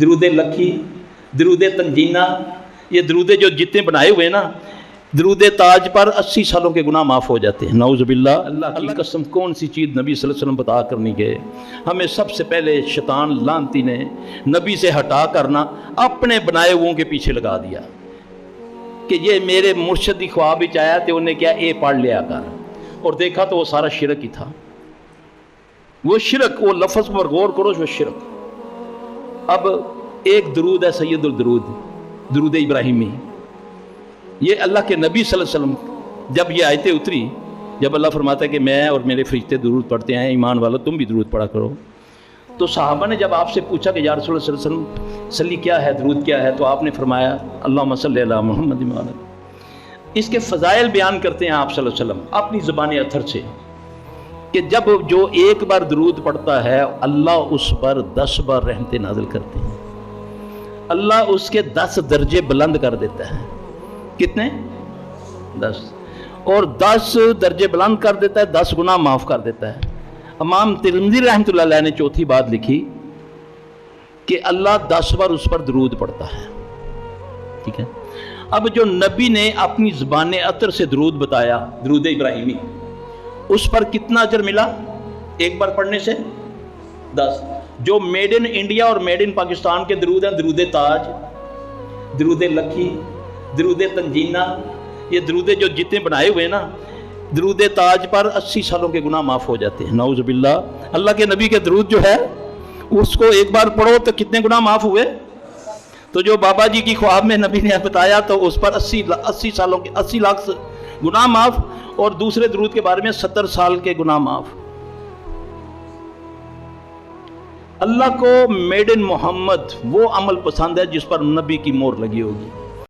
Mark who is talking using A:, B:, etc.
A: درود لکھی، درود تنجینہ، یہ درود جو جتنے بنائے ہوئے نا، درود تاج پر 80 سالوں کے گناہ معاف ہو جاتے ہیں۔ نعوذ باللہ، اللہ کی قسم کون سی چیز نبی صلی اللہ علیہ وسلم بتا کر نہیں گئے؟ ہمیں سب سے پہلے شیطان لعنتی نے نبی سے ہٹا کرنا اپنے بنائے ہوئوں کے پیچھے لگا دیا کہ یہ میرے مرشد کی خواب ہی آیا تو انہیں کیا اے پڑھ لیا کر، اور دیکھا تو وہ سارا شرک ہی تھا۔ وہ شرک، وہ لفظ پر غور کرو، وہ شرک۔ اب ایک درود ہے سید الدرود، درود ابراہیمی، یہ اللہ کے نبی صلی اللہ علیہ وسلم جب یہ آیتیں اتری، جب اللہ فرماتا ہے کہ میں اور میرے فرشتے درود پڑھتے ہیں، ایمان والو تم بھی درود پڑھا کرو، تو صحابہ نے جب آپ سے پوچھا کہ یا رسول اللہ صلی اللہ علیہ وسلم صلی کیا ہے، درود کیا ہے، تو آپ نے فرمایا اللہم صلی علی محمد وعلی۔ اس کے فضائل بیان کرتے ہیں آپ صلی اللہ علیہ وسلم اپنی زبان اطہر سے کہ جب جو ایک بار درود پڑھتا ہے اللہ اس پر 10 بار رحمتیں نازل کرتے ہیں، اللہ اس کے 10 درجے بلند کر دیتا ہے۔ کتنے؟ 10، اور 10 درجے بلند کر دیتا ہے، 10 گناہ معاف کر دیتا ہے۔ امام ترمذی رحمۃ اللہ علیہ نے چوتھی بات لکھی کہ اللہ 10 بار اس پر درود پڑھتا ہے، ٹھیک ہے۔ اب جو نبی نے اپنی زبان اطہر سے درود بتایا، درود ابراہیمی، اس پر کتنا اجر ملا ایک بار پڑھنے سے؟ 10۔ جو میڈ ان انڈیا اور میڈ ان پاکستان کے درود ہیں، درود تاج، درود لکھی، درود تنجینہ، یہ درود جو جتنے بنائے ہوئے نا، درود تاج پر 80 سالوں کے گناہ معاف ہو جاتے ہیں۔ نعوذ باللہ، اللہ کے نبی کے درود جو ہے اس کو ایک بار پڑھو تو کتنے گناہ معاف ہوئے؟ تو جو بابا جی کی خواب میں نبی نے بتایا تو اس پر 80 سالوں کے 80 لاکھ گناہ معاف، اور دوسرے درود کے بارے میں 70 سال کے گناہ معاف۔ اللہ کو میڈ ان محمد وہ عمل پسند ہے جس پر نبی کی مہر لگی ہوگی۔